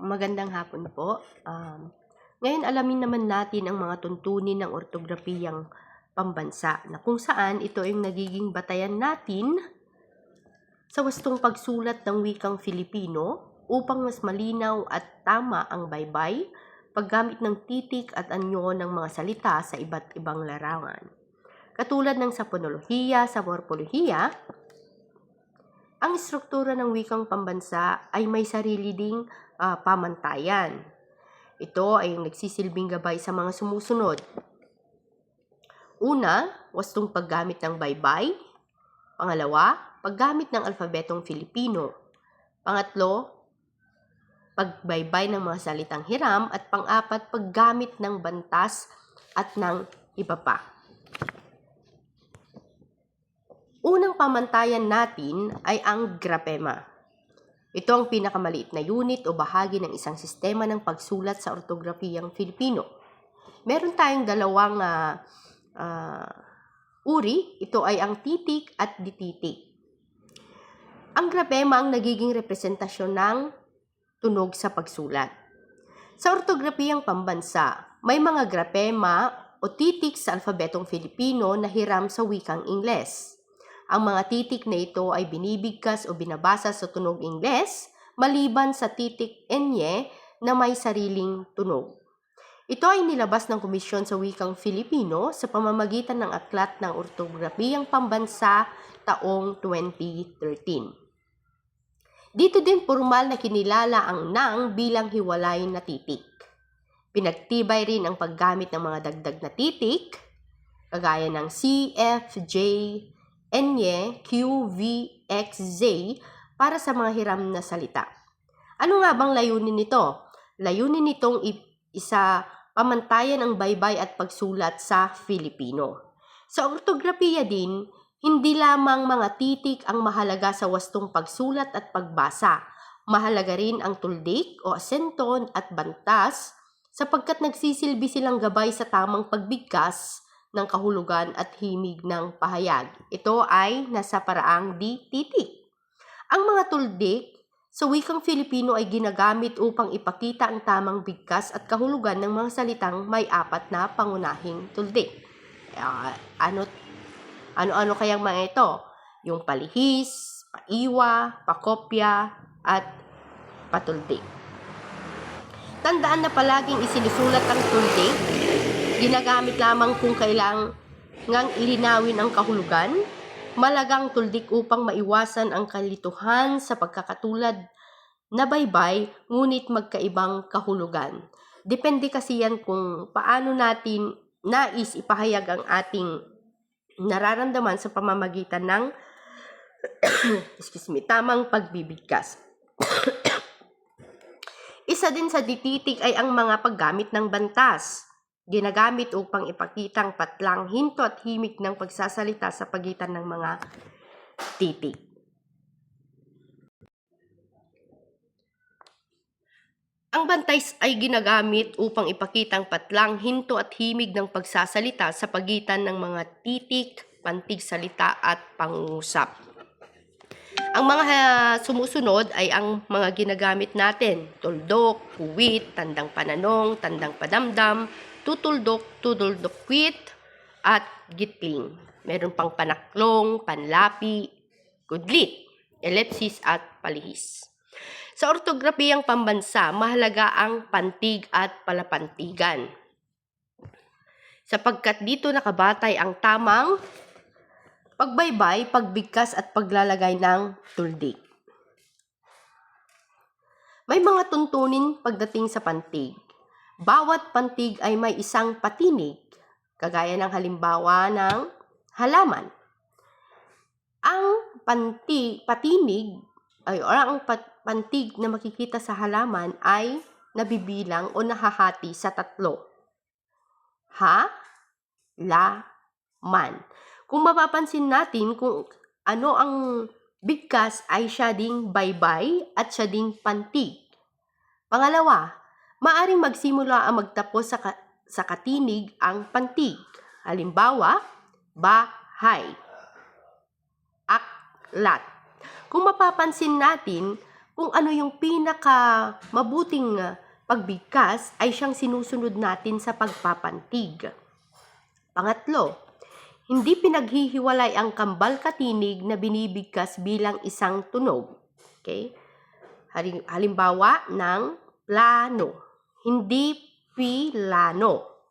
magandang hapon po. Ngayon alamin naman natin ang mga tuntunin ng ortografiyang pambansa na kung saan ito ay nagiging batayan natin sa wastong pagsulat ng wikang Filipino upang mas malinaw at tama ang baybay, paggamit ng titik at anyo ng mga salita sa iba't ibang larangan. Katulad ng sa ponolohiya, sa morpolohiya, ang struktura ng wikang pambansa ay may sarili ding pamantayan. Ito ay nagsisilbing gabay sa mga sumusunod. Una, wastong paggamit ng baybay. Pangalawa, paggamit ng alfabetong Filipino. Pangatlo, pagbaybay ng mga salitang hiram. At pang-apat, paggamit ng bantas at ng iba pa. Unang pamantayan natin ay ang grapema. Ito ang pinakamaliit na unit o bahagi ng isang sistema ng pagsulat sa ortografiyang Filipino. Meron tayong dalawang uri. Ito ay ang titik at dititik. Ang grapema ang nagiging representasyon ng tunog sa pagsulat. Sa ortografiyang pambansa, may mga grapema o titik sa alfabetong Filipino na hiram sa wikang Ingles. Ang mga titik na ito ay binibigkas o binabasa sa tunog Ingles, maliban sa titik enye na may sariling tunog. Ito ay nilabas ng Komisyon sa Wikang Filipino sa pamamagitan ng Aklat ng Ortografiyang Pambansa taong 2013. Dito din formal na kinilala ang nang bilang hiwalay na titik. Pinagtibay rin ang paggamit ng mga dagdag na titik, kagaya ng C, F, J, Enye, Q, V, X, Z para sa mga hiram na salita. Ano nga bang layunin nito? Layunin nitong isa pamantayan ang baybay at pagsulat sa Filipino. Sa ortografiya din, hindi lamang mga titik ang mahalaga sa wastong pagsulat at pagbasa. Mahalaga rin ang tuldik o asenton at bantas sapagkat nagsisilbi silang gabay sa tamang pagbigkas ng kahulugan at himig ng pahayag. Ito ay nasa paraang di-titik. Ang mga tuldik sa wikang Filipino ay ginagamit upang ipakita ang tamang bigkas at kahulugan ng mga salitang may apat na pangunahing tuldik. Ano-ano kayang mga ito? Yung palihis, paiwa, pakopya, at patuldik. Tandaan na palaging isinusulat ang tuldik. Ginagamit lamang kung kailangang ilinawin ang kahulugan, malagang tuldik upang maiwasan ang kalituhan sa pagkakatulad na baybay, ngunit magkaibang kahulugan. Depende kasi yan kung paano natin nais ipahayag ang ating nararamdaman sa pamamagitan ng tamang pagbibigkas. Isa din sa dititik ay ang mga paggamit ng bantas. Ginagamit upang ipakitang patlang, hinto at himig ng pagsasalita sa pagitan ng mga titik. Ang bantas ay ginagamit upang ipakitang patlang, hinto at himig ng pagsasalita sa pagitan ng mga titik, pantig salita at pangungusap. Ang mga sumusunod ay ang mga ginagamit natin: tuldok, kuwit, tandang pananong, tandang padamdam, tutuldok, tuduldokwit, at gitling. Meron pang panaklong, panlapi, kudlit, ellipsis, at palihis. Sa ortografiyang pambansa, mahalaga ang pantig at palapantigan, sapagkat dito nakabatay ang tamang pagbaybay, pagbigkas at paglalagay ng tuldik. May mga tuntunin pagdating sa pantig. Bawat pantig ay may isang patinig, kagaya ng halimbawa ng halaman. Ang pantig na makikita sa halaman ay nabibilang o nahahati sa 3. Ha, la, man. Kung mapapansin natin kung ano ang bigkas ay siya ding baybay at siya ding pantig. Pangalawa, maaring magsimula ang magtapos sa katinig ang pantig. Halimbawa, bahay, aklat. Kung mapapansin natin, kung ano yung pinaka mabuting pagbigkas ay siyang sinusunod natin sa pagpapantig. Pangatlo, hindi pinaghihiwalay ang kambal katinig na binibigkas bilang isang tunog. Okay? Halimbawa ng plano, hindi pilano.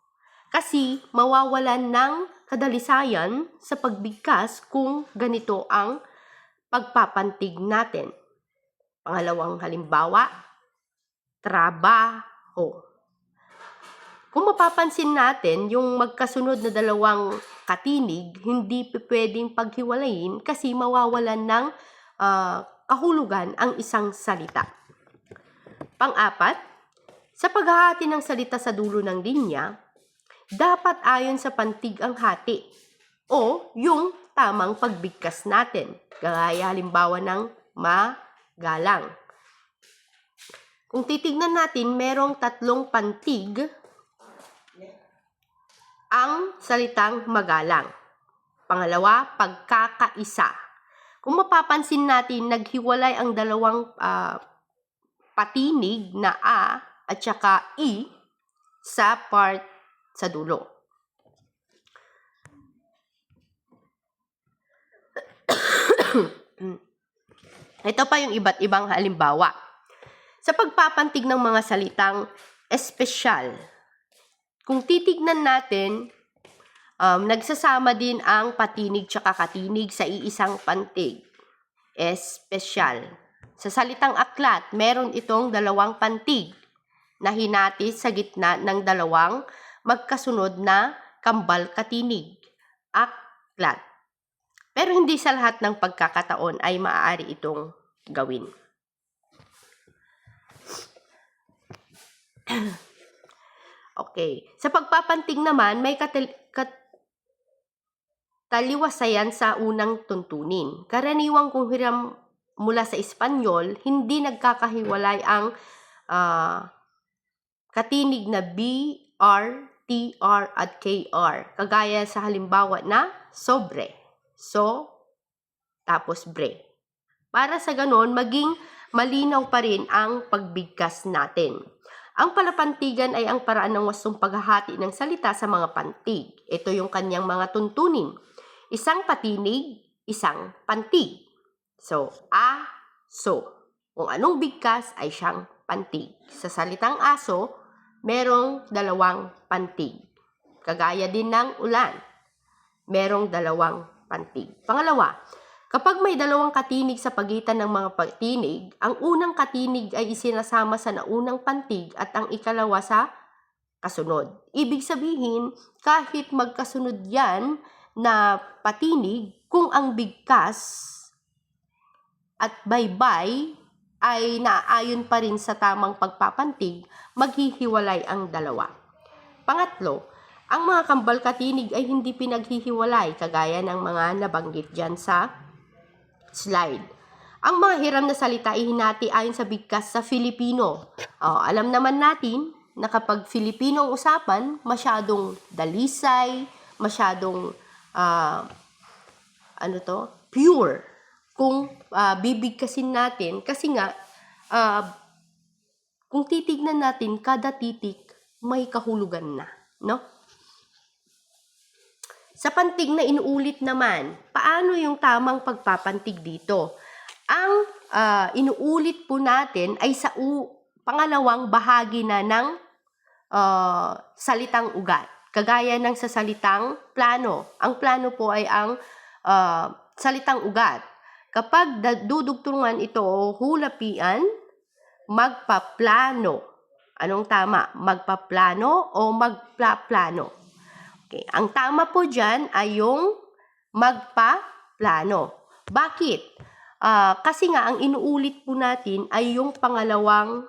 Kasi mawawalan ng kadalisayan sa pagbigkas kung ganito ang pagpapantig natin. Pangalawang halimbawa, trabaho. Kung mapapansin natin, yung magkasunod na dalawang katinig, hindi pwedeng paghiwalayin kasi mawawalan ng kahulugan ang isang salita. Pang-apat, sa paghahati ng salita sa dulo ng linya, dapat ayon sa pantig ang hati o yung tamang pagbigkas natin. Gaya halimbawa ng magalang. Kung titignan natin, merong 3 pantig ang salitang magalang. Pangalawa, pagkakaisa. Kung mapapansin natin, naghiwalay ang dalawang patinig na a at saka i sa part sa dulo. Ito pa yung iba't ibang halimbawa. Sa pagpapantig ng mga salitang espesyal, kung titignan natin, nagsasama din ang patinig tsaka katinig sa iisang pantig. Espesyal. Sa salitang aklat, meron itong 2 pantig na hinati sa gitna ng 2 magkasunod na kambal katinig. Aklat. Pero hindi sa lahat ng pagkakataon ay maaari itong gawin. Okay. Sa pagpapantig naman, may taliwasayan sa unang tuntunin. Karaniwang kung hiram mula sa Espanyol, hindi nagkakahiwalay ang katinig na B, R, T, R at KR. Kagaya sa halimbawa na sobre. So, tapos bre. Para sa ganon, maging malinaw pa rin ang pagbigkas natin. Ang palapantigan ay ang paraan ng wastong paghahati ng salita sa mga pantig. Ito yung kanyang mga tuntunin. Isang patinig, isang pantig. So, aso. Kung anong bigkas ay siyang pantig. Sa salitang aso, merong 2 pantig. Kagaya din ng ulan, merong 2 pantig. Pangalawa, kapag may 2 katinig sa pagitan ng mga patinig, ang unang katinig ay isinasama sa naunang pantig at ang ikalawa sa kasunod. Ibig sabihin, kahit magkasunod yan na patinig, kung ang bigkas at baybay ay naaayon pa rin sa tamang pagpapantig, maghihiwalay ang 2. Pangatlo, ang mga kambal katinig ay hindi pinaghihiwalay kagaya ng mga nabanggit dyan sa slide. Ang mga hiram na salita ay hinati ayon sa bigkas sa Filipino. Alam naman natin na kapag Filipino ang usapan, masyadong dalisay, masyadong pure kung bibigkasin natin. Kasi nga, kung titignan natin, kada titik may kahulugan na, no? Sa pantig na inuulit naman, paano yung tamang pagpapantig dito? Ang inuulit po natin ay sa pangalawang bahagi na ng salitang ugat. Kagaya ng sa salitang plano. Ang plano po ay ang salitang ugat. Kapag dudugtungan ito o hulapian, magpaplano. Anong tama? Magpaplano o magplaplano? Okay. Ang tama po dyan ay yung magpaplano. Bakit? Kasi nga, ang inuulit po natin ay yung pangalawang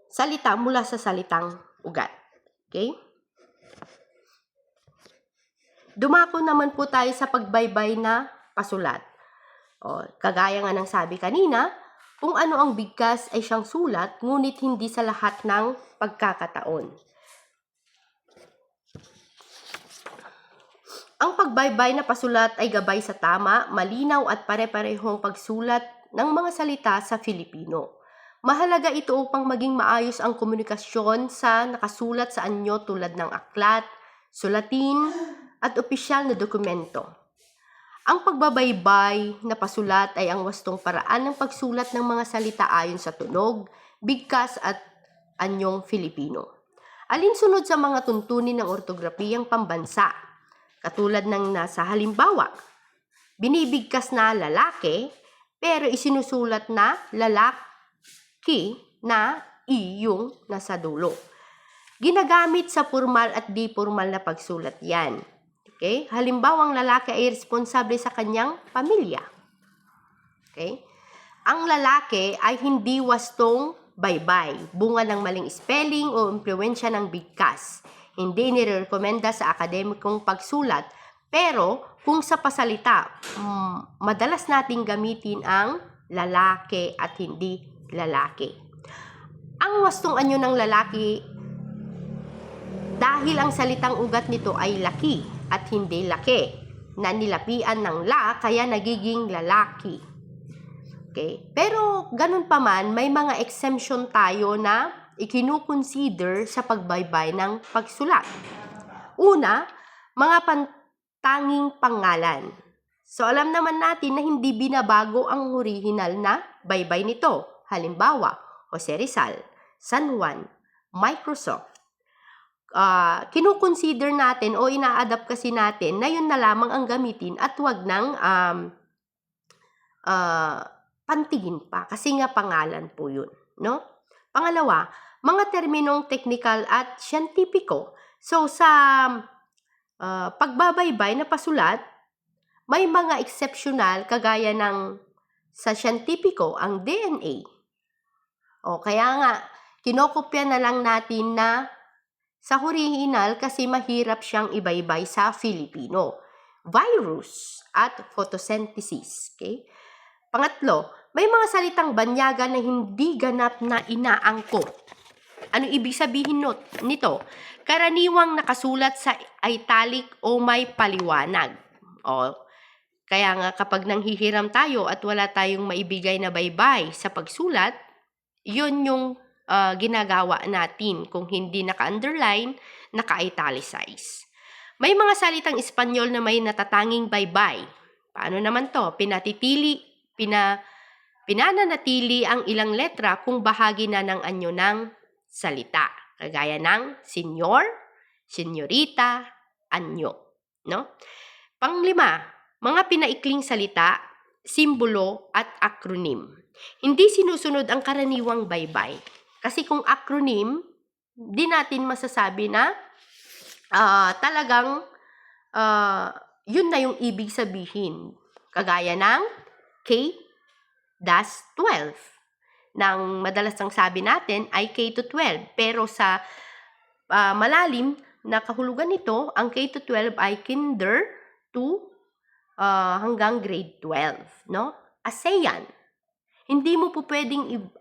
salita mula sa salitang ugat. Okay? Dumako naman po tayo sa pagbaybay na pasulat. Kagaya nga ng sabi kanina, kung ano ang bigkas ay siyang sulat, ngunit hindi sa lahat ng pagkakataon. Ang pagbaybay na pasulat ay gabay sa tama, malinaw at pare-parehong pagsulat ng mga salita sa Filipino. Mahalaga ito upang maging maayos ang komunikasyon sa nakasulat sa anyo tulad ng aklat, sulatin, at opisyal na dokumento. Ang pagbabaybay na pasulat ay ang wastong paraan ng pagsulat ng mga salita ayon sa tunog, bigkas at anyong Filipino. Alinsunod sa mga tuntunin ng ortografiyang pambansa, katulad ng nasa halimbawa, binibigkas na lalaki pero isinusulat na lalaki na yung nasa dulo. Ginagamit sa formal at di formal na pagsulat yan. Okay? Halimbawa, ang lalaki ay responsable sa kanyang pamilya. Okay? Ang lalaki ay hindi wastong baybay, bunga ng maling spelling o impluwensya ng bigkas. Hindi nirekomenda sa akademikong pagsulat, pero kung sa pasalita, madalas nating gamitin ang lalaki at hindi lalaki. Ang wastong anyo ng lalaki dahil ang salitang ugat nito ay laki at hindi laki, na nilapian ng la kaya nagiging lalaki. Okay? Pero ganun pa man, may mga exemption tayo na ikinukonsider sa pagbaybay ng pagsulat. Una, mga pantanging pangalan. So alam naman natin na hindi binabago ang original na baybay nito. Halimbawa, Jose Rizal, San Juan, Microsoft. Kinukonsider natin o ina-adapt kasi natin na yun na lamang ang gamitin at wag ng pantingin pa kasi nga pangalan po yun, no? Pangalawa, mga terminong technical at siyentipiko. So sa pagbabaybay na pasulat, may mga exceptional kagaya ng sa siyentipiko ang DNA. O kaya nga kinokopya na lang natin na sa original kasi mahirap siyang ibaybay sa Filipino. Virus at photosynthesis. Okay? Pangatlo, may mga salitang banyaga na hindi ganap na inaangkop. Ano ibig sabihin nito? Karaniwang nakasulat sa italic o may paliwanag. O, kaya nga kapag nanghihiram tayo at wala tayong maibigay na baybay sa pagsulat, yun yung ginagawa natin kung hindi naka-underline, naka-italicize. May mga salitang Espanyol na may natatanging baybay. Paano naman to? Pinananatili ang ilang letra kung bahagi na ng anyo ng salita. Kagaya ng senyor, senyorita, anyo. No? Panglima, mga pinaikling salita, simbolo at acronym. Hindi sinusunod ang karaniwang baybay. Kasi kung acronym, di natin masasabi na talagang yun na yung ibig sabihin. Kagaya ng K-12. Nang madalas ang sabi natin ay K-12. Pero sa malalim na kahulugan nito, ang K-12 ay kinder to hanggang grade 12. No? ASEAN. Hindi mo po pwedeng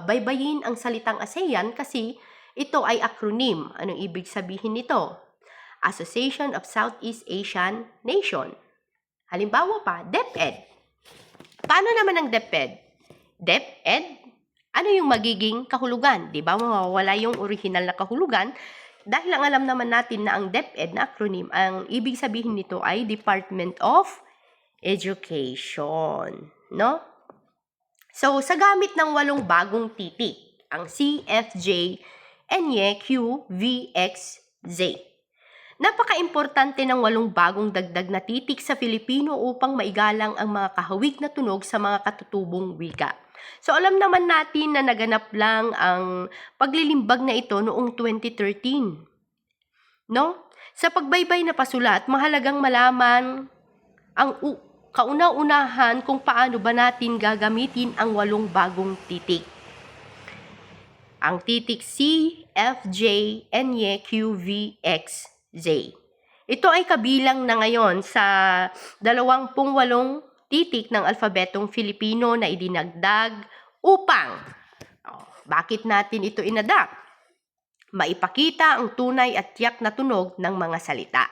baybayin ang salitang ASEAN kasi ito ay acronym. Anong ibig sabihin nito? Association of Southeast Asian Nation. Halimbawa pa, DepEd. Paano naman ang DepEd? DepEd, ano yung magiging kahulugan? Di ba mawawala yung original na kahulugan? Dahil ang alam naman natin na ang DepEd na acronym, ang ibig sabihin nito ay Department of Education. No? So, sa gamit ng 8 bagong titik, ang C, F, J, N, Q, V, X, Z. Napaka-importante ng 8 bagong dagdag na titik sa Filipino upang maigalang ang mga kahawig na tunog sa mga katutubong wika. So, alam naman natin na naganap lang ang paglilimbag na ito noong 2013. No? Sa pagbaybay na pasulat, mahalagang malaman ang kauna-unahan kung paano ba natin gagamitin ang 8 bagong titik. Ang titik C, F, J, N, Q, V, X, Z. Ito ay kabilang na ngayon sa 28 titik ng alfabetong Filipino na idinagdag upang, bakit natin ito inadapt? Maipakita ang tunay at tiyak na tunog ng mga salita.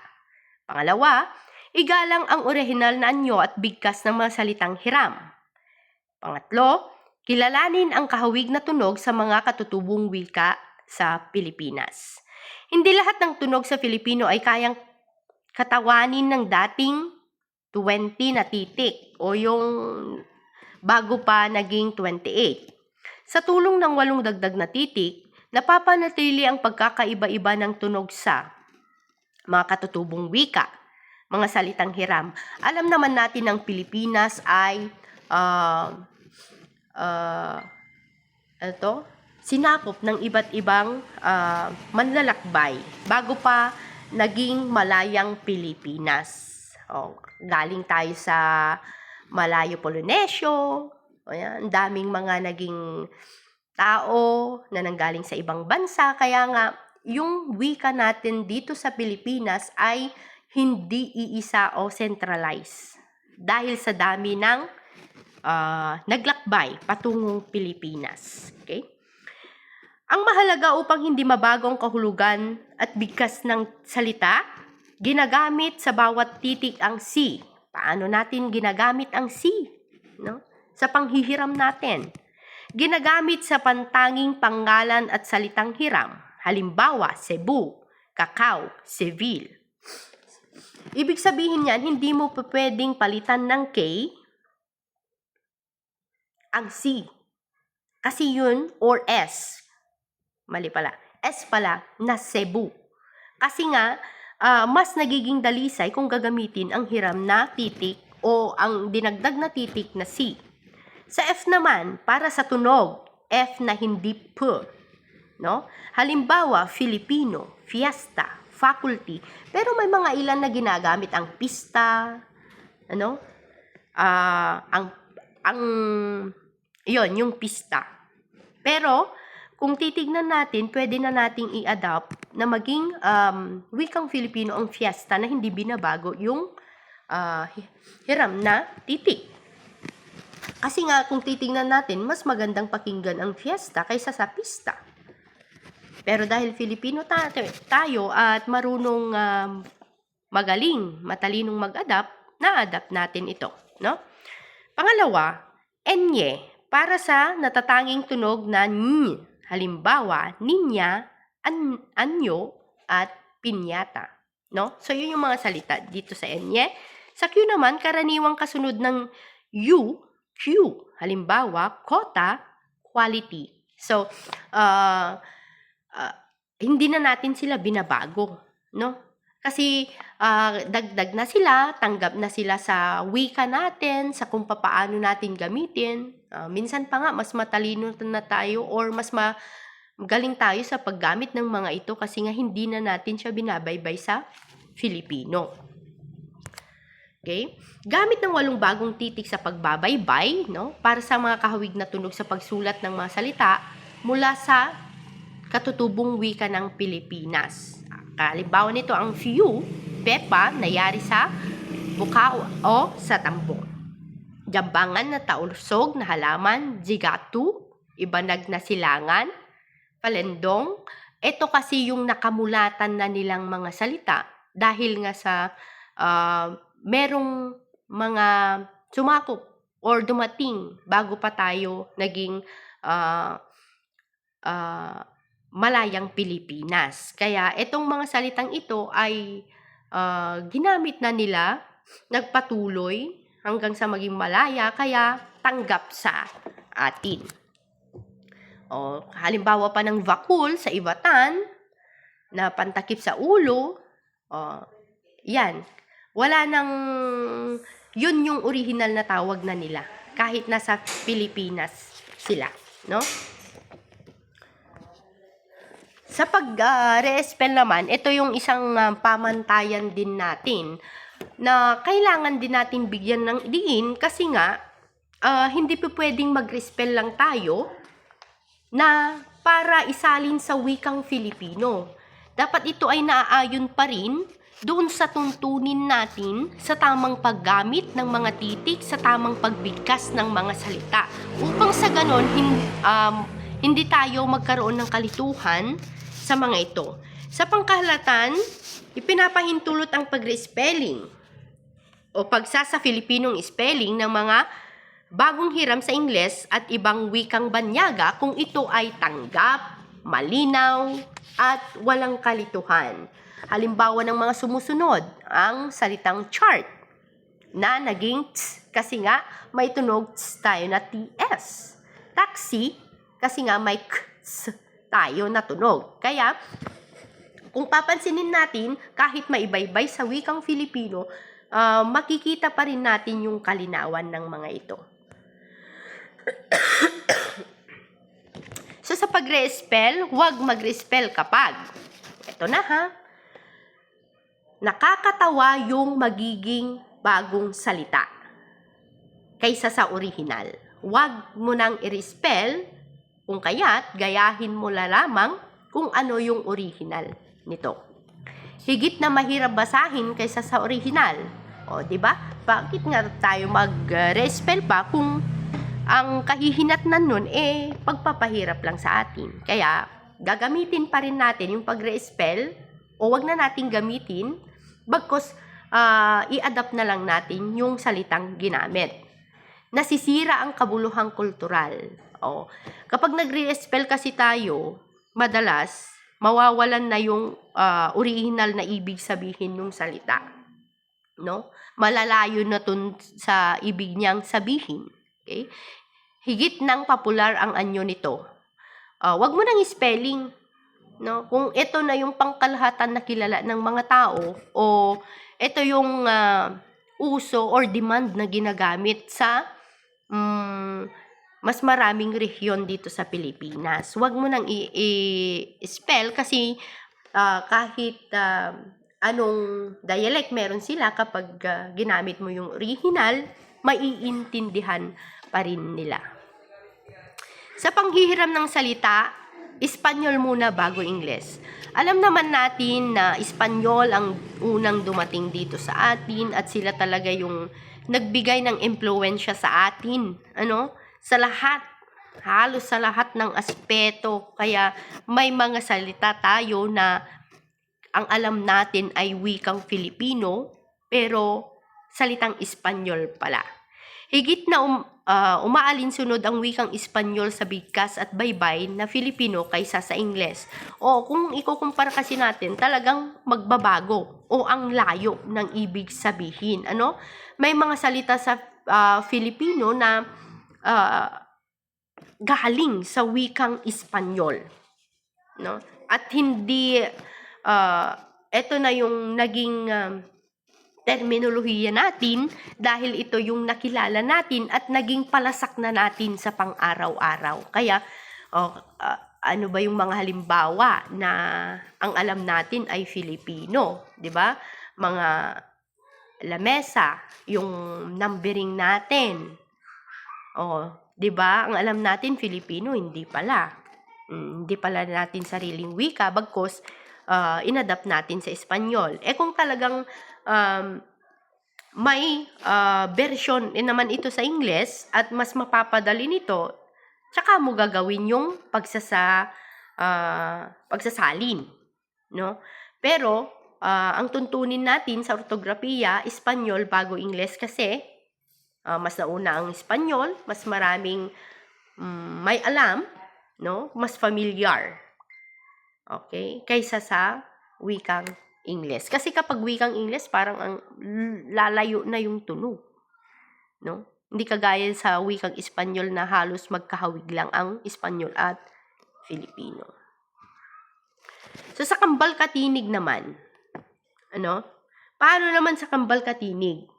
Pangalawa, Igalang ang orihinal na anyo at bigkas ng mga salitang hiram. Pangatlo, kilalanin ang kahawig na tunog sa mga katutubong wika sa Pilipinas. Hindi lahat ng tunog sa Filipino ay kayang katawanin ng dating 20 na titik o yung bago pa naging 28. Sa tulong ng 8 dagdag na titik, napapanatili ang pagkakaiba-iba ng tunog sa mga katutubong wika, mga salitang hiram. Alam naman natin ang Pilipinas ay sinakop ng iba't ibang manlalakbay bago pa naging malayang Pilipinas. Galing tayo sa Malayo Polinesyo, ang daming mga naging tao na nanggaling sa ibang bansa, kaya nga yung wika natin dito sa Pilipinas ay hindi iisa o centralized dahil sa dami ng naglakbay patungong Pilipinas. Okay? Ang mahalaga upang hindi mabago ang kahulugan at bigkas ng salita, ginagamit sa bawat titik ang si. Paano natin ginagamit ang si? No? Sa panghihiram natin. Ginagamit sa pantanging pangalan at salitang hiram. Halimbawa, Cebu, Cacao, Seville. Ibig sabihin yan, hindi mo pwedeng palitan ng K ang C. Kasi yun, or S. Mali pala. S pala, na Cebu. Kasi nga, mas nagiging dalisay kung gagamitin ang hiram na titik o ang dinagdag na titik na C. Sa F naman, para sa tunog, F na hindi P. No? Halimbawa, Filipino, fiesta, faculty. Pero may mga ilan na ginagamit ang pista, yung pista. Pero, kung titignan natin, pwede na nating i-adapt na maging wikang Filipino ang fiesta na hindi binabago yung hiram na titik. Kasi nga, kung titignan natin, mas magandang pakinggan ang fiesta kaysa sa pista. Pero dahil Filipino tayo at marunong matalinong mag-adapt, na-adapt natin ito. No? Pangalawa, enye, para sa natatanging tunog na ny. Halimbawa, ninya, anyo, at pinyata. No? So, yun yung mga salita dito sa enye. Sa Q naman, karaniwang kasunod ng U, Q. Halimbawa, quota, quality. So, hindi na natin sila binabago. No? Kasi dagdag na sila, tanggap na sila sa wika natin, sa kung paano natin gamitin. Minsan pa nga, mas matalino na tayo or mas magaling tayo sa paggamit ng mga ito kasi nga hindi na natin siya binabaybay sa Filipino. Okay? Gamit ng 8 bagong titik sa pagbabaybay, no? Para sa mga kahawig na tunog sa pagsulat ng mga salita mula sa katutubong wika ng Pilipinas. Halimbawa nito ang few, pepa, nayari sa bukao o sa tambong. Jambangan na tausog na halaman, jigatu, ibanag na silangan, palendong. Ito kasi yung nakamulatan na nilang mga salita dahil nga sa merong mga sumakop or dumating bago pa tayo naging malayang Pilipinas. Kaya itong mga salitang ito ay ginamit na nila, nagpatuloy hanggang sa maging malaya, kaya tanggap sa atin. Halimbawa pa ng vakul sa Ivatan, na pantakip sa ulo, yan. Wala nang, yun yung original na tawag na nila, kahit nasa Pilipinas sila. No? Sa pag-re-spell naman, ito yung isang pamantayan din natin na kailangan din natin bigyan ng diin kasi nga hindi po pwedeng mag-respell lang tayo na para isalin sa wikang Filipino. Dapat ito ay naaayon pa rin doon sa tuntunin natin sa tamang paggamit ng mga titik, sa tamang pagbigkas ng mga salita. Upang sa ganon, hindi tayo magkaroon ng kalituhan sa mga ito. Sa pangkahalatan, ipinapahintulot ang pag-respelling. o pagsasa Filipinong spelling ng mga bagong hiram sa Ingles at ibang wikang banyaga kung ito ay tanggap, malinaw, at walang kalituhan. Halimbawa ng mga sumusunod, ang salitang chart na naging ts kasi nga may tunog ts tayo na ts. Taxi kasi nga may ks tayo na tunog. Kaya, kung papansinin natin, kahit maibaybay sa wikang Filipino, makikita pa rin natin yung kalinawan ng mga ito. So, sa pag-re-spell, huwag mag-re-spell kapag, ito na ha, nakakatawa yung magiging bagong salita kaysa sa original. Huwag mo nang i-spell, kung kaya't gayahin mo lamang kung ano yung original nito. Higit na mahirap basahin kaysa sa original. O, di ba? Bakit nga tayo mag-re-spell pa kung ang kahihinatnan nun pagpapahirap lang sa atin. Kaya, gagamitin pa rin natin yung pag-re-spell o wag na natin gamitin bagkus i-adapt na lang natin yung salitang ginamit. Nasisira ang kabuluhang kultural. O, kapag nag-re-spell kasi tayo, madalas, mawawalan na yung original na ibig sabihin ng salita. No? Malalayo na tun sa ibig niyang sabihin. Okay? Higit ng popular ang anyo nito. Wag mo nang spelling. No? Kung ito na yung pangkalahatan na kilala ng mga tao o ito yung uso or demand na ginagamit sa mas maraming rehiyon dito sa Pilipinas. Huwag mo nang i-spell kasi kahit anong dialect meron sila, kapag ginamit mo yung original, maiintindihan pa rin nila. Sa panghihiram ng salita, Espanyol muna bago Ingles. Alam naman natin na Espanyol ang unang dumating dito sa atin at sila talaga yung nagbigay ng impluwensya sa atin. Sa lahat, halos sa lahat ng aspeto. Kaya may mga salita tayo na ang alam natin ay wikang Filipino, pero salitang Espanyol pala. Higit na umaalinsunod ang wikang Espanyol sa bigkas at baybay na Filipino kaysa sa Ingles. O kung ikukumpara kasi natin, talagang magbabago o ang layo ng ibig sabihin. May mga salita sa Filipino na galing sa wikang Espanyol. No? At hindi, ito na yung naging terminolohiya natin dahil ito yung nakilala natin at naging palasak na natin sa pang-araw-araw. Kaya, ano ba yung mga halimbawa na ang alam natin ay Filipino, di ba? Mga lamesa, yung numbering natin. Di ba? Ang alam natin Filipino, hindi pala. Hindi pala natin sariling wika, bagkus inadapt natin sa Espanyol. Kung talagang may version naman ito sa Ingles at mas mapapadali nito, tsaka mo gagawin yung pagsasalin, no? Pero ang tuntunin natin sa ortografiya, Espanyol bago Ingles kasi mas nauna ang Espanyol, mas maraming may alam, no? Mas familiar. Okay? Kaysa sa wikang Ingles. Kasi kapag wikang Ingles, parang ang lalayo na yung tunog. No? Hindi kagaya sa wikang Espanyol na halos magkahawig lang ang Espanyol at Filipino. So, sa kambal katinig naman, paano naman sa kambal katinig?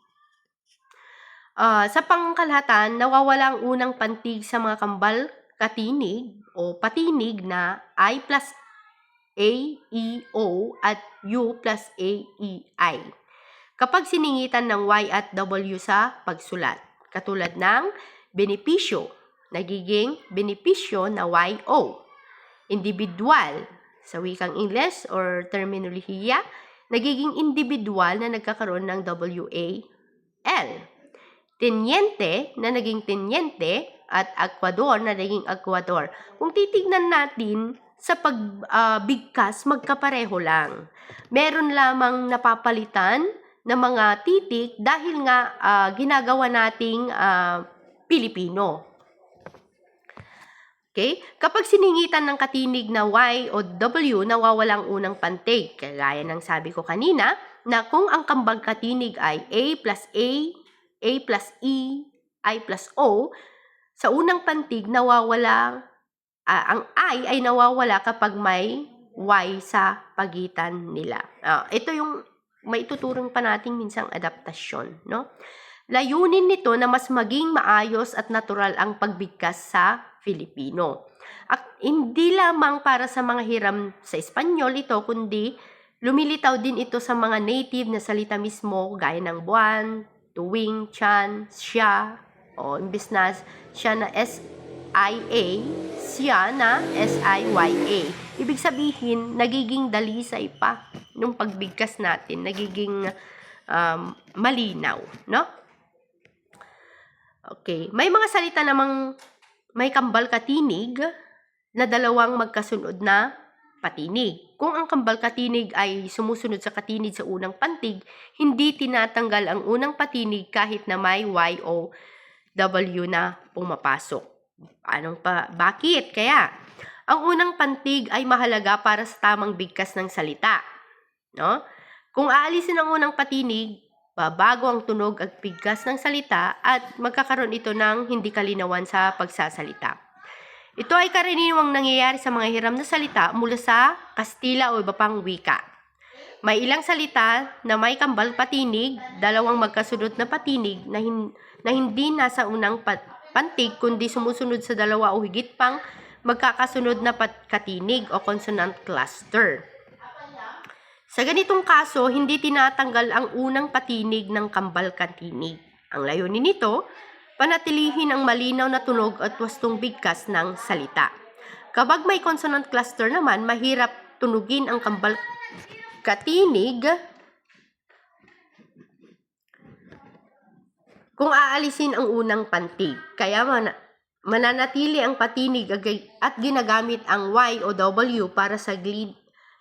Sa pangkalahatan, nawawala ang unang pantig sa mga kambal katinig o patinig na I plus A, E, O at U plus A, E, I. Kapag siningitan ng Y at W sa pagsulat, katulad ng benepisyo, nagiging benepisyo na Y-O. Individual, sa wikang Ingles or terminolohiya, nagiging individual na nagkakaroon ng W-A-L. Tenyente na naging tenyente at Ecuador na naging Ecuador. Kung titignan natin sa pagbigkas, magkapareho lang. Meron lamang napapalitan na mga titik dahil nga ginagawa nating Pilipino. Okay? Kapag siningitan ng katinig na Y o W, nawawala ang unang pantig. Kagaya ng sabi ko kanina, na kung ang kambal katinig ay A plus E, I plus O, sa unang pantig, nawawala, ang I ay nawawala kapag may Y sa pagitan nila. Ito yung maituturing pa nating minsang adaptasyon, no? Layunin nito na mas maging maayos at natural ang pagbigkas sa Filipino. At hindi lamang para sa mga hiram sa Espanyol ito, kundi lumilitaw din ito sa mga native na salita mismo, gaya ng buwan, tuwing, tiyan, siya, o imbis na siya na S-I-A, siya na S-I-Y-A. Ibig sabihin, nagiging dalisay pa nung pagbigkas natin, nagiging malinaw, no? Okay, may mga salita namang may kambal katinig na dalawang magkasunod na patinig. Kung ang kambal katinig ay sumusunod sa katinig sa unang pantig, hindi tinatanggal ang unang patinig kahit na may Y o W na pumapasok. Bakit? Kaya, ang unang pantig ay mahalaga para sa tamang bigkas ng salita. No? Kung aalisin ang unang patinig, babago ang tunog at bigkas ng salita at magkakaroon ito ng hindi kalinawan sa pagsasalita. Ito ay karaniwang nangyayari sa mga hiram na salita mula sa Kastila o iba pang wika. May ilang salita na may kambal patinig, dalawang magkasunod na patinig na hindi nasa unang pantig kundi sumusunod sa dalawa o higit pang magkakasunod na katinig o consonant cluster. Sa ganitong kaso, hindi tinatanggal ang unang patinig ng kambal katinig. Ang layunin nito, panatilihin ang malinaw na tunog at wastong bigkas ng salita. Kapag may consonant cluster naman, mahirap tunugin ang kambal katinig kung aalisin ang unang pantig. Kaya mananatili ang patinig at ginagamit ang Y o W para sa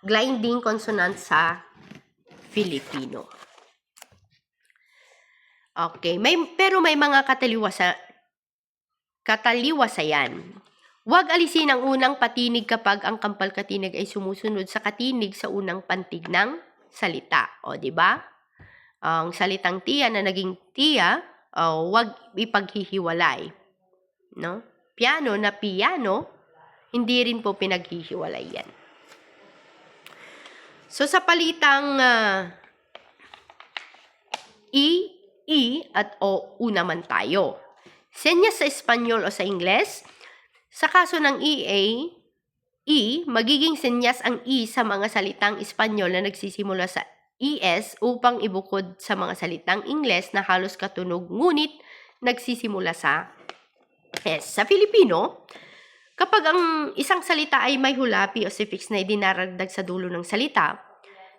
gliding consonant sa Filipino. Okay, pero may mga kataliwasayan. Huwag alisin ang unang patinig kapag ang kambal katinig ay sumusunod sa katinig sa unang pantig ng salita. O, di ba? Ang salitang tiya na naging tiya, huwag ipaghihiwalay. No? Piano na piano, hindi rin po pinaghihiwalay yan. So, sa palitang I at O naman tayo. Senyas sa Espanyol o sa Ingles, sa kaso ng magiging senyas ang I sa mga salitang Espanyol na nagsisimula sa ES upang ibukod sa mga salitang Ingles na halos katunog ngunit nagsisimula sa S. Sa Filipino, kapag ang isang salita ay may hulapi o suffix na idinaragdag sa dulo ng salita,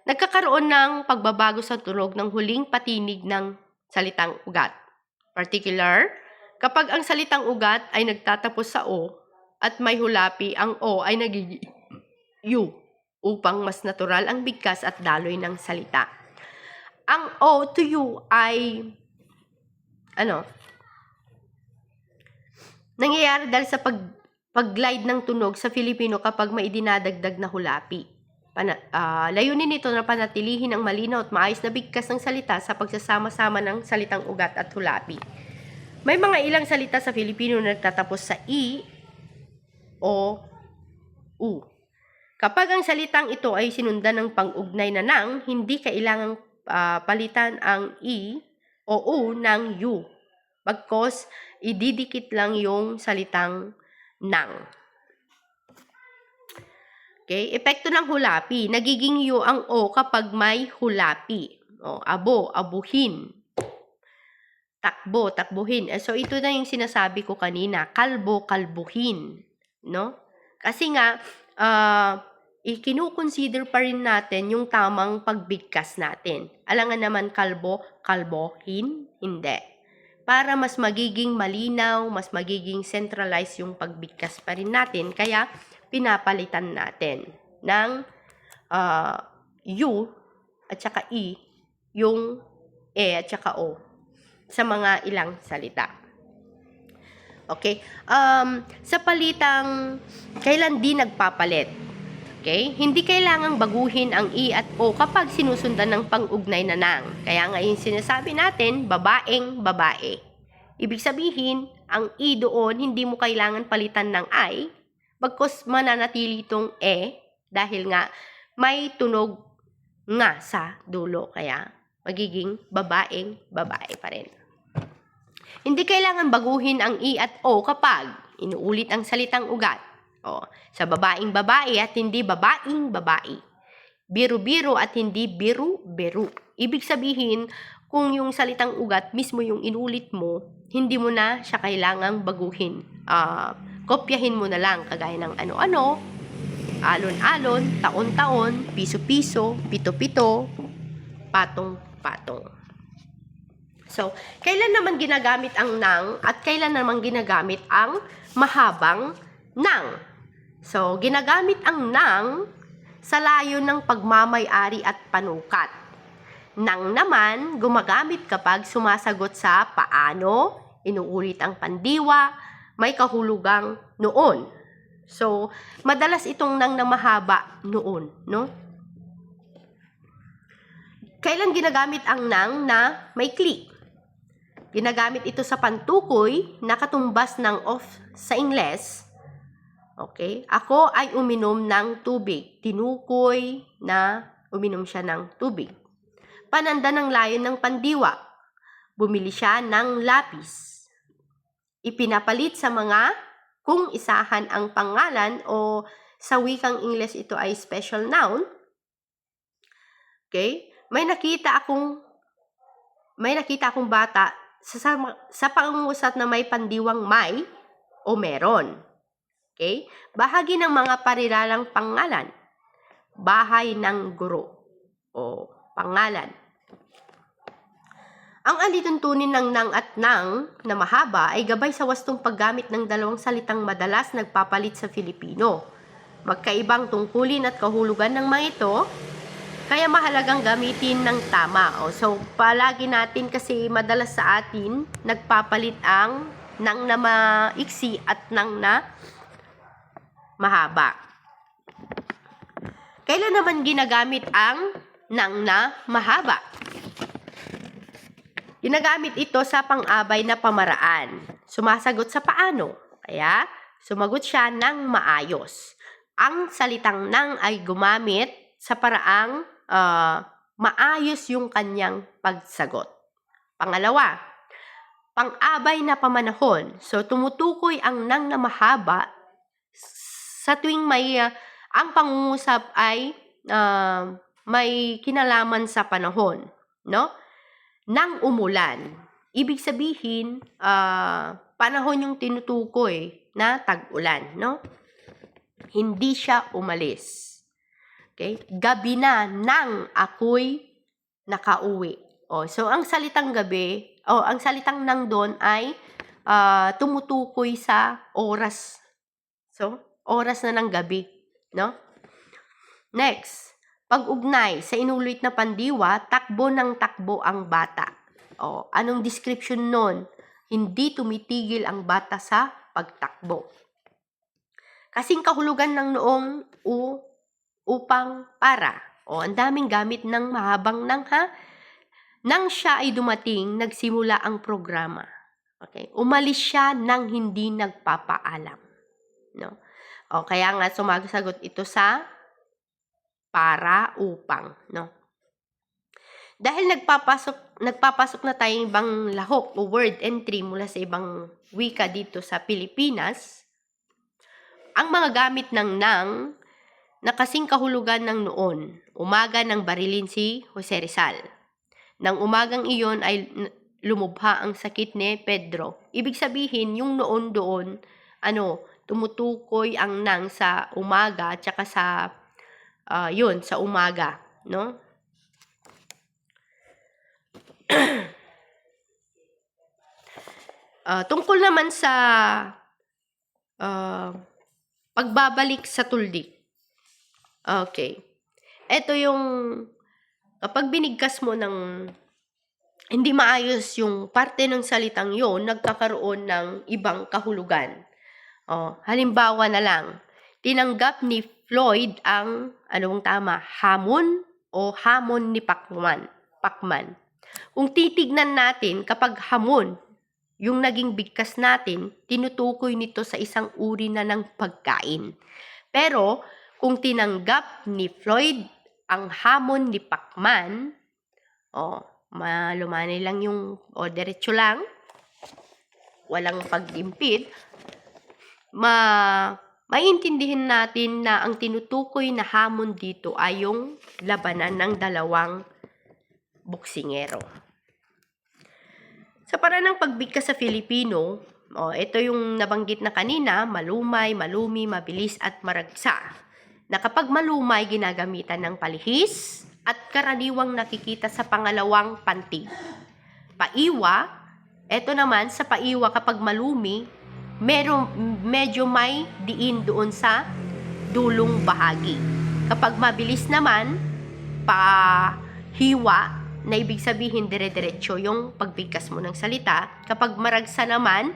nagkakaroon ng pagbabago sa tunog ng huling patinig ng salitang ugat. Particular, kapag ang salitang ugat ay nagtatapos sa O at may hulapi, ang O ay nagiging U upang mas natural ang bigkas at daloy ng salita. Ang O to U ay nangyayari dahil sa pag-glide ng tunog sa Filipino kapag may idinadagdag na hulapi. Layunin nito na panatilihin ang malinaw at maayos na bigkas ng salita sa pagsasama-sama ng salitang ugat at hulapi. May mga ilang salita sa Filipino na nagtatapos sa I o U. Kapag ang salitang ito ay sinundan ng pang-ugnay na nang, hindi kailangang palitan ang I o U ng U. Bagkos, ididikit lang yung salitang nang. Okay? Epekto ng hulapi. Nagiging U ang O kapag may hulapi. Abo, abuhin. Takbo, takbuhin. So, ito na yung sinasabi ko kanina. Kalbo, kalbuhin. No? Kasi nga, ikinukonsider pa rin natin yung tamang pagbigkas natin. Alangan naman kalbo, kalbohin? Hindi. Para mas magiging malinaw, mas magiging centralized yung pagbigkas pa rin natin. Kaya, pinapalitan natin ng U at saka I yung e at saka o sa mga ilang salita. Okay? Sa palitang kailan di nagpapalit. Okay? Hindi kailangang baguhin ang i at o kapag sinusundan ng pang-ugnay na nang. Kaya nga yung sinasabi natin, babaeng babae. Ibig sabihin, ang i doon, hindi mo kailangan palitan ng I, bagkus mananatili itong e, dahil nga may tunog nga sa dulo. Kaya magiging babaeng babae pa rin. Hindi kailangan baguhin ang i at o kapag inuulit ang salitang ugat. O, sa babaeng babae at hindi babaing babae. Biru-biro at hindi biru-biro. Ibig sabihin, kung yung salitang ugat mismo yung inulit mo, hindi mo na siya kailangang baguhin. Kopyahin mo na lang kagaya ng ano-ano, alon-alon, taon-taon, piso-piso, pito-pito, patong-patong. So, kailan naman ginagamit ang nang at kailan naman ginagamit ang mahabang nang? So, ginagamit ang nang sa layo ng pagmamay-ari at panukat. Nang naman, gumagamit kapag sumasagot sa paano, inuulit ang pandiwa, may kahulugang noon. So, madalas itong nang na mahaba noon, no? Kailan ginagamit ang nang na maikli? Ginagamit ito sa pantukoy na katumbas ng of sa Ingles. Okay? Ako ay uminom ng tubig. Tinukoy na uminom siya ng tubig. Pananda ng layon ng pandiwa. Bumili siya ng lapis. Ipinapalit sa mga kung isahan ang pangalan o sa wikang Ingles ito ay special noun. Okay? May nakita akong bata sa pangungusap na may pandiwang may o meron. Okay? Bahagi ng mga parilalang pangalan. Bahay ng guro o pangalan. Ang alituntunin ng nang at nang na mahaba ay gabay sa wastong paggamit ng dalawang salitang madalas nagpapalit sa Filipino. Magkaibang tungkulin at kahulugan ng mga ito, kaya mahalagang gamitin ng tama. So, palagi natin kasi madalas sa atin, nagpapalit ang nang na maiksi at nang na mahaba. Kailan naman ginagamit ang nang na mahaba? Ginagamit ito sa pang-abay na pamaraan. Sumasagot sa paano. Kaya, sumagot siya ng maayos. Ang salitang nang ay gumamit sa paraang maayos yung kanyang pagsagot. Pangalawa, pang-abay na pamanahon. So, tumutukoy ang nang na mahaba sa tuwing ang pangungusap ay may kinalaman sa panahon. No? Nang umulan. Ibig sabihin, panahon yung tinutukoy na tag-ulan. No? Hindi siya umalis. Okay? Gabi na nang ako'y nakauwi. So ang salitang gabi, ang salitang nang doon ay tumutukoy sa oras. So, oras na ng gabi, no? Next, pag-ugnay sa inulit na pandiwa, takbo ng takbo ang bata. Anong description nun? Hindi tumitigil ang bata sa pagtakbo. Kasing kahulugan ng noong upang para. Ang daming gamit ng mahabang nang Nang siya ay dumating, nagsimula ang programa. Okay? Umalis siya nang hindi nagpapaalam. No? Kaya nga sumasagot ito sa para, upang. No? Dahil nagpapasok na tayong ibang lahok o word entry mula sa ibang wika dito sa Pilipinas, ang mga gamit ng nang na kasing kahulugan ng noon, umaga ng barilin si Jose Rizal. Nang umagang iyon ay lumubha ang sakit ni Pedro. Ibig sabihin, yung noon doon, tumutukoy ang nang sa umaga at saka sa, sa umaga, no? Tungkol naman sa pagbabalik sa tuldi. Okay. Ito yung kapag binigkas mo ng hindi maayos yung parte ng salitang yon, nagkakaroon ng ibang kahulugan. Halimbawa na lang, tinanggap ni Floyd ang, anong tama, hamon o hamon ni Pacman. Kung titignan natin, kapag hamon, yung naging bigkas natin, tinutukoy nito sa isang uri na ng pagkain. Pero, kung tinanggap ni Floyd ang hamon ni Pacman, malumanay lang yung, diretso lang, walang pag-impede, maintindihin natin na ang tinutukoy na hamon dito ay yung labanan ng dalawang boksingero. Sa paraan ng pagbigkas sa Filipino, ito yung nabanggit na kanina, malumay, malumi, mabilis at maragsa. Na kapag malumay, ginagamitan ng palihis at karaniwang nakikita sa pangalawang pantig. Paiwa, ito naman sa paiwa kapag malumi, medyo may diin doon sa dulong bahagi. Kapag mabilis naman, pahiwa, na ibig sabihin dire-diretso yung pagbigkas mo ng salita. Kapag maragsa naman,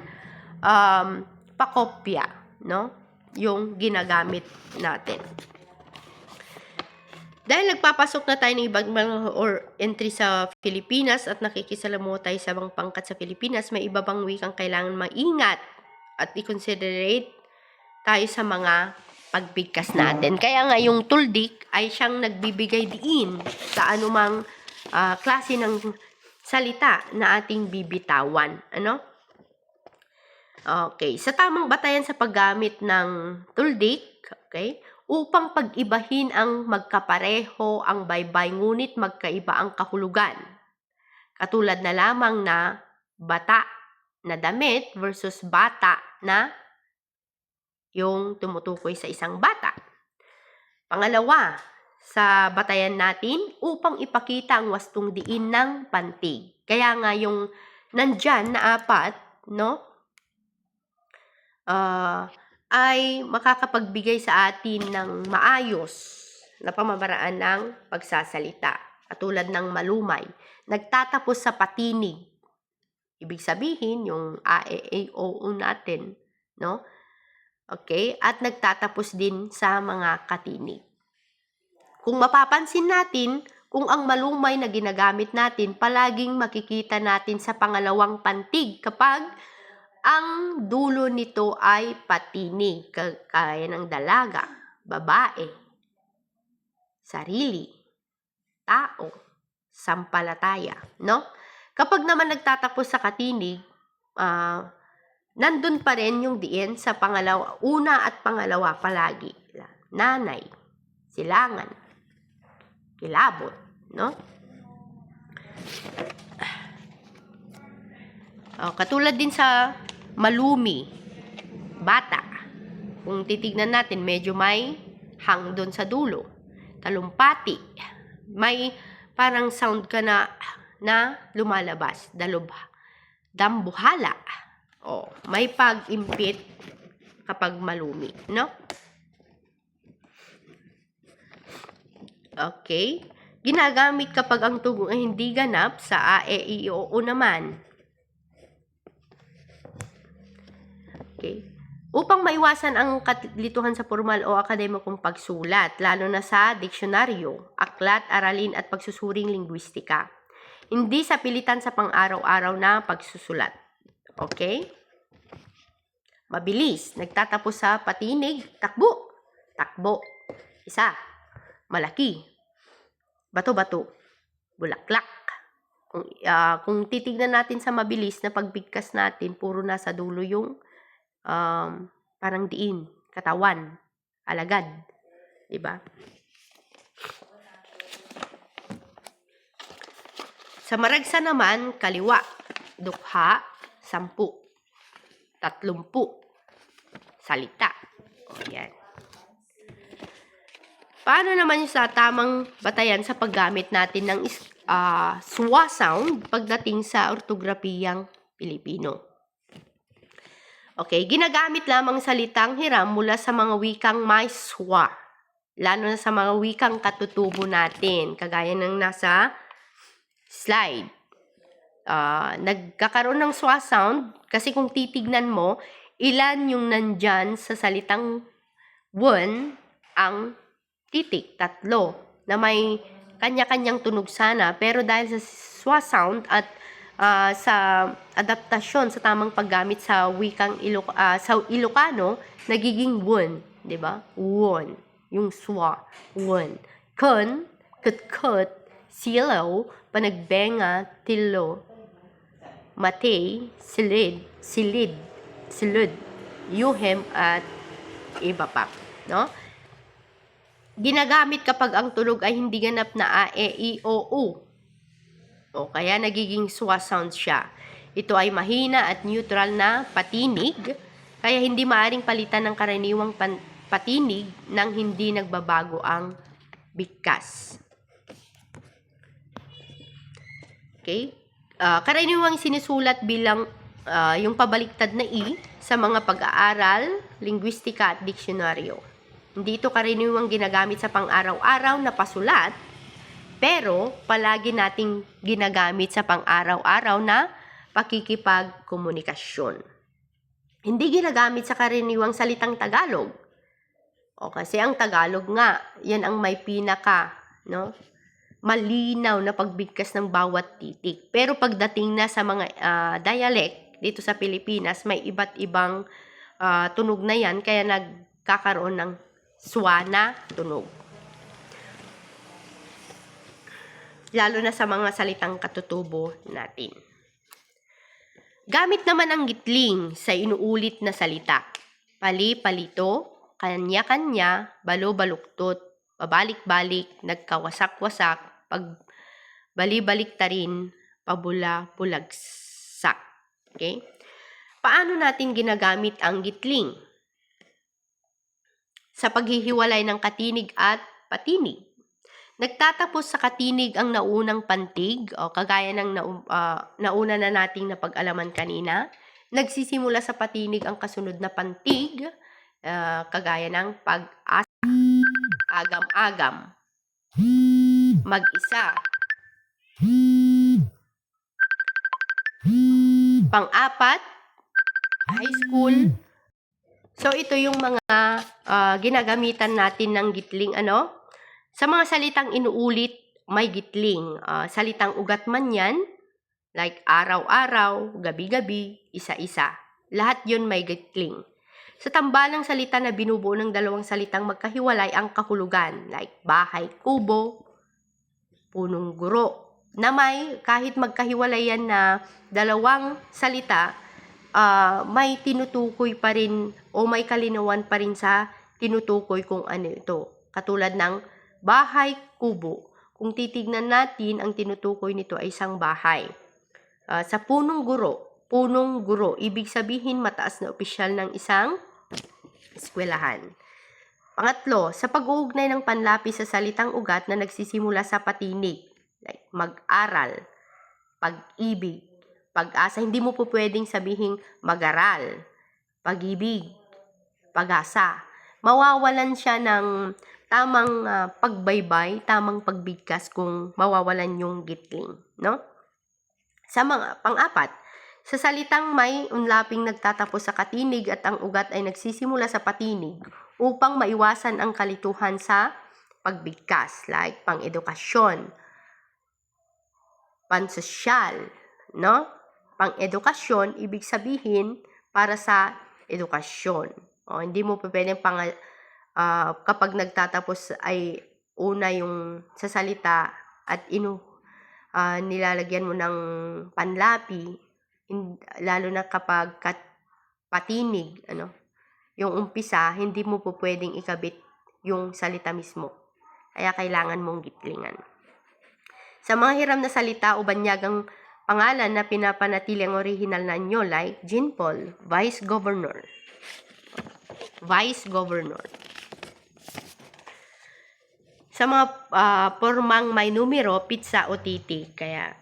pakopya, no? Yung ginagamit natin. Dahil nagpapasok na tayo ng ibang or entry sa Pilipinas at nakikisalamuha tayo sa ibang pangkat sa Pilipinas, may iba bang wikang kailangan maingat at i-considerate tayo sa mga pagbigkas natin. Kaya nga yung tuldik ay siyang nagbibigay diin sa anumang klase ng salita na ating bibitawan. Okay. Sa tamang batayan sa paggamit ng tuldik, okay, upang pag-ibahin ang magkapareho ang baybay ngunit magkaiba ang kahulugan. Katulad na lamang na bata na damit versus bata na yung tumutukoy sa isang bata. Pangalawa, sa batayan natin upang ipakita ang wastong diin ng pantig. Kaya nga yung nandyan na apat, no? Ay makakapagbigay sa atin ng maayos na pamamaraan ng pagsasalita. Katulad ng malumay, nagtatapos sa patinig. Ibig sabihin, yung a, e, o, u natin, no? Okay? At nagtatapos din sa mga katinig. Kung mapapansin natin, kung ang malumay na ginagamit natin, palaging makikita natin sa pangalawang pantig kapag ang dulo nito ay patinig, kaya ng dalaga, babae, sarili, tao, sampalataya, no? Kapag naman nagtatapos sa katinig, nandun pa rin yung diin sa pangalawa, una at pangalawa palagi. Nanay, silangan, kilabot, no? Katulad din sa malumi, bata. Kung titignan natin, medyo may hang doon sa dulo. Talumpati, may parang sound ka na lumalabas. Dambuhala, may pag-impit kapag malumi, no? Okay. Ginagamit kapag ang tugong ay hindi ganap sa a, e, i, o, u naman. Okay. Upang maiwasan ang katlituhan sa formal o akademikong pagsulat, lalo na sa diksyonaryo, aklat, aralin at pagsusuring lingwistika. Hindi sa pilitan sa pang-araw-araw na pagsusulat. Okay? Mabilis. Nagtatapos sa patinig, takbo. Takbo. Isa. Malaki. Bato-bato. Bulaklak. Kung titignan natin sa mabilis na pagbigkas natin, puro nasa dulo yung parang diin, katawan, alagad. Diba? Sa maragsa naman, kaliwa, dukha, 10, 30, salita. Yan. Paano naman yung sa tamang batayan sa paggamit natin ng swa sound pagdating sa ortografiyang Pilipino? Okay, ginagamit lamang salitang hiram mula sa mga wikang may swa, lalo na sa mga wikang katutubo natin, kagaya ng nasa slide. nagkakaroon ng schwa sound kasi kung titignan mo, ilan yung nandyan sa salitang won ang titik, 3, na may kanya-kanyang tunog sana, pero dahil sa schwa sound at sa adaptasyon sa tamang paggamit sa wikang sa Ilocano, nagiging won, 'di ba? Won, yung schwa, won. Kun, kut, silaw, panagbenga, tilo, matay, silid, yuhem, at iba pa, no? Ginagamit kapag ang tunog ay hindi ganap na a, e, i, o, u. O kaya nagiging schwa sound siya. Ito ay mahina at neutral na patinig, kaya hindi maaring palitan ng karaniwang patinig nang hindi nagbabago ang bigkas. Okay? Karaniwang sinusulat bilang yung pabaliktad na i sa mga pag-aaral, linguistika at diksyonaryo. Hindi ito karaniwang ginagamit sa pang-araw-araw na pasulat, pero palagi nating ginagamit sa pang-araw-araw na pakikipagkomunikasyon. Hindi ginagamit sa karaniwang salitang Tagalog. O kasi ang Tagalog nga, yan ang may pinaka, no, malinaw na pagbigkas ng bawat titik. Pero pagdating na sa mga dialect dito sa Pilipinas, may iba't ibang tunog na yan, kaya nagkakaroon ng schwa na tunog. Lalo na sa mga salitang katutubo natin. Gamit naman ang gitling sa inuulit na salita. Pali-palito, kanya-kanya, balo-baluktot, pabalik-balik, nagkawasak-wasak, pagbali-baliktarin, pabula-bulagsak. Okay? Paano natin ginagamit ang gitling? Sa paghihiwalay ng katinig at patinig. Nagtatapos sa katinig ang naunang pantig, o kagaya ng nauna na nating napag-alaman kanina. Nagsisimula sa patinig ang kasunod na pantig, kagaya ng pag-asa, agam-agam, mag-isa, pang-apat, high school. So ito yung mga ginagamitan natin ng gitling, sa mga salitang inuulit, may gitling. Salitang ugat man yan, like araw-araw, gabi-gabi, isa-isa. Lahat yun may gitling. Sa tambalang salita na binubuo ng dalawang salitang magkahiwalay ang kahulugan, like bahay, kubo, punong guro, na may kahit magkahiwalay yan na dalawang salita, may tinutukoy pa rin o may kalinawan pa rin sa tinutukoy kung ano ito. Katulad ng bahay, kubo. Kung titignan natin, ang tinutukoy nito ay isang bahay. Sa punong guro, ibig sabihin mataas na opisyal ng isang eskwelahan. Pangatlo, sa pag-uugnay ng panlapi sa salitang ugat na nagsisimula sa patinig, like mag-aral, pag-ibig, pag-asa. Hindi mo po pwedeng sabihin mag-aral, pag-ibig, pag-asa. Mawawalan siya ng tamang pagbaybay, tamang pagbigkas kung mawawalan yung gitling, no? Sa mga pang-apat, sa salitang may unlaping nagtatapos sa katinig at ang ugat ay nagsisimula sa patinig upang maiwasan ang kalituhan sa pagbigkas, like pang-edukasyon, pansosyal, no? Pang-edukasyon, ibig sabihin para sa edukasyon. O, hindi mo pa pwedeng kapag nagtatapos ay una yung sa salita at nilalagyan mo ng panlapi, lalo na kapag patinig, yung umpisa, hindi mo po pwedeng ikabit yung salita mismo. Kaya kailangan mong gitlingan. Sa mga hiram na salita o banyagang pangalan na pinapanatili ang original na anyo, like Jean Paul, Vice Governor. Sa mga formang may numero, pizza o titik. Kaya,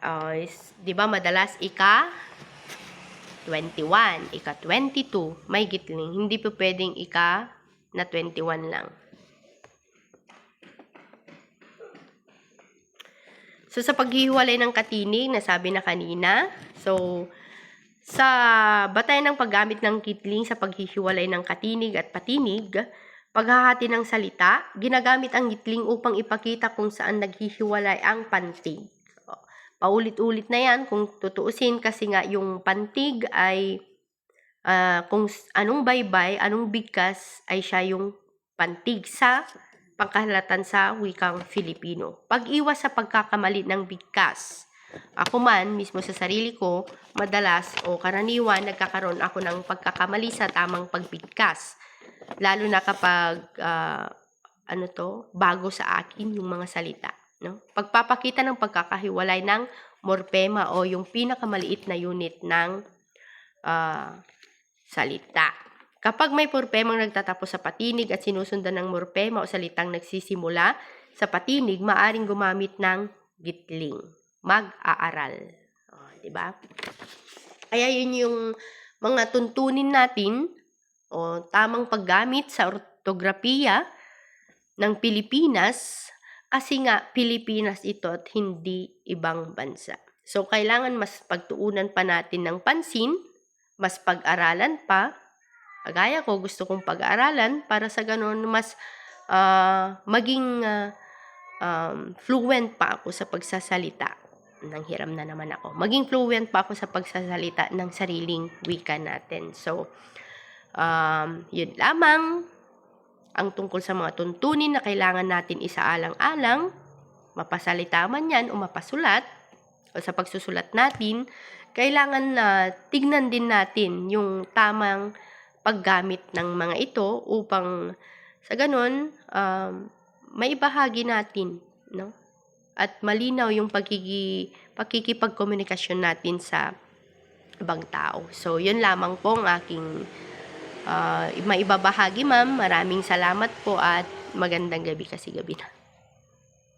di ba madalas ika-21, ika-22, may gitling. Hindi po pwedeng ika na 21 lang. So, sa paghihiwalay ng katinig, nasabi na kanina. So, sa batayan ng paggamit ng kitling sa paghihiwalay ng katinig at patinig, paghahati ng salita, ginagamit ang gitling upang ipakita kung saan naghihiwalay ang pantig. So, paulit-ulit na yan kung tutuusin kasi nga yung pantig ay kung anong baybay, anong bigkas ay siya yung pantig sa pangkahalatan sa wikang Filipino. Pag-iwas sa pagkakamali ng bigkas. Ako man, mismo sa sarili ko, madalas o karaniwan, nagkakaroon ako ng pagkakamali sa tamang pagbigkas. Lalo na kapag, bago sa akin yung mga salita. No? Pagpapakita ng pagkakahiwalay ng morpema o yung pinakamaliit na unit ng salita. Kapag may morpemang nagtatapos sa patinig at sinusundan ng morpema o salitang nagsisimula sa patinig, maaring gumamit ng gitling. Mag-aaral. Diba? Kaya yun yung mga tuntunin natin o tamang paggamit sa ortografiya ng Pilipinas kasi nga Pilipinas ito at hindi ibang bansa. So, kailangan mas pagtuunan pa natin ng pansin, mas pag-aralan pa. Kagaya ko, gusto kong pag-aralan para sa ganun mas maging fluent pa ako sa pagsasalita. Nanghiram na naman ako. Maging fluent pa ako sa pagsasalita ng sariling wika natin. So, yun lamang ang tungkol sa mga tuntunin na kailangan natin isaalang-alang, mapasalita man yan o mapasulat, o sa pagsusulat natin, kailangan na tignan din natin yung tamang paggamit ng mga ito upang sa ganun, maibahagi natin, no? At malinaw yung pakikipagkomunikasyon natin sa ibang tao. So, yun lamang po ang aking maibabahagi, ma'am. Maraming salamat po at magandang gabi kasi gabi na.